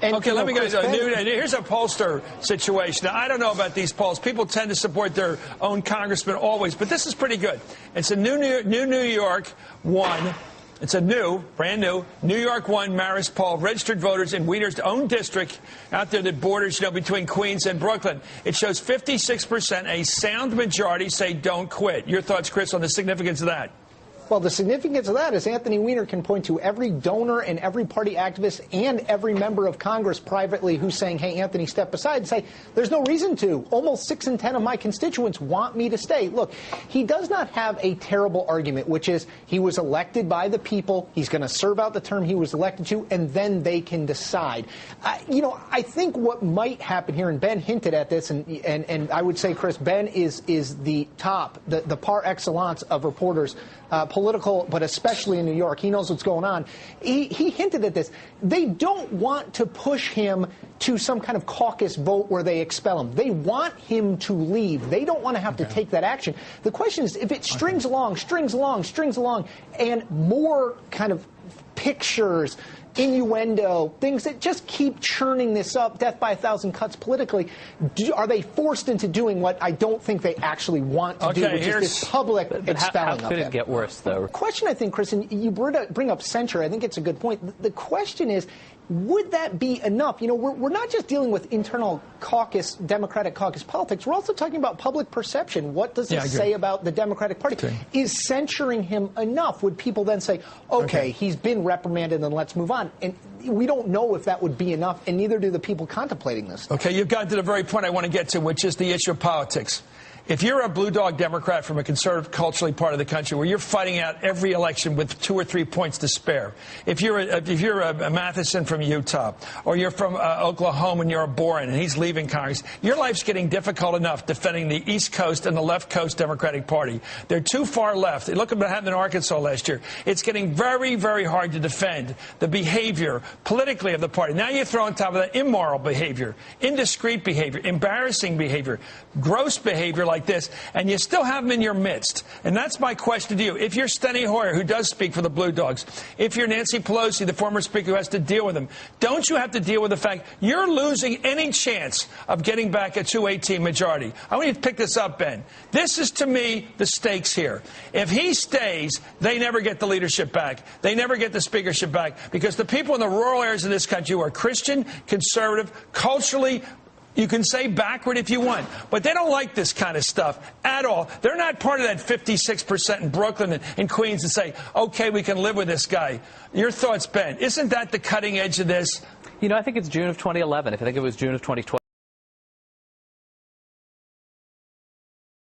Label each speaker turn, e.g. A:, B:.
A: And,
B: okay, let me go.
A: Ben,
B: Here's a pollster situation. Now, I don't know about these polls. People tend to support their own congressman always, but this is pretty good. It's a New York one. It's a brand new, New York 1 Marist poll, registered voters in Wiener's own district out there that borders, between Queens and Brooklyn. It shows 56%, a sound majority, say don't quit. Your thoughts, Chris, on the significance of that?
A: Well, the significance of that is Anthony Weiner can point to every donor and every party activist and every member of Congress privately who's saying, hey, Anthony, step aside, and say, there's no reason to. Almost 6 in 10 of my constituents want me to stay. Look, he does not have a terrible argument, which is he was elected by the people. He's going to serve out the term he was elected to, and then they can decide. I think what might happen here, and Ben hinted at this, and I would say, Chris, Ben is the top, the par excellence of reporters, political, but especially in New York. He knows what's going on. He hinted at this. They don't want to push him to some kind of caucus vote where they expel him. They want him to leave. They don't want to have to take that action. The question is, if it strings along, and more kind of pictures, innuendo, things that just keep churning this up, death by a thousand cuts politically, are they forced into doing what I don't think they actually want to do, which is this public expelling of him?
C: How could it get worse, though?
A: The question, I think, Chris, and you bring up censure, I think it's a good point. The question is, would that be enough? We're not just dealing with internal caucus, Democratic caucus politics. We're also talking about public perception. What does it say about the Democratic Party?
B: Okay.
A: Is censuring him enough? Would people then say, okay, he's been reprimanded and let's move on? And we don't know if that would be enough, and neither do the people contemplating this.
B: Okay, you've gotten to the very point I want to get to, which is the issue of politics. If you're a blue dog Democrat from a conservative, culturally part of the country where you're fighting out every election with 2 or 3 points to spare, if you're a Matheson from Utah, or you're from Oklahoma and you're a Boren and he's leaving Congress, your life's getting difficult enough defending the East Coast and the left coast Democratic Party. They're too far left. Look at what happened in Arkansas last year. It's getting very, very hard to defend the behavior politically of the party. Now you throw on top of that immoral behavior, indiscreet behavior, embarrassing behavior, gross behavior like this, and you still have them in your midst. And that's my question to you. If you're Steny Hoyer, who does speak for the Blue Dogs, if you're Nancy Pelosi, the former speaker who has to deal with them, don't you have to deal with the fact you're losing any chance of getting back a 218 majority? I want you to pick this up, Ben. This is, to me, the stakes here. If he stays, they never get the leadership back. They never get the speakership back, because the people in the rural areas of this country who are Christian, conservative, culturally, you can say backward if you want, but they don't like this kind of stuff at all. They're not part of that 56% in Brooklyn and Queens that say, okay, we can live with this guy. Your thoughts, Ben? Isn't that the cutting edge of this?
C: I think it's June of 2011. I think it was June of 2012.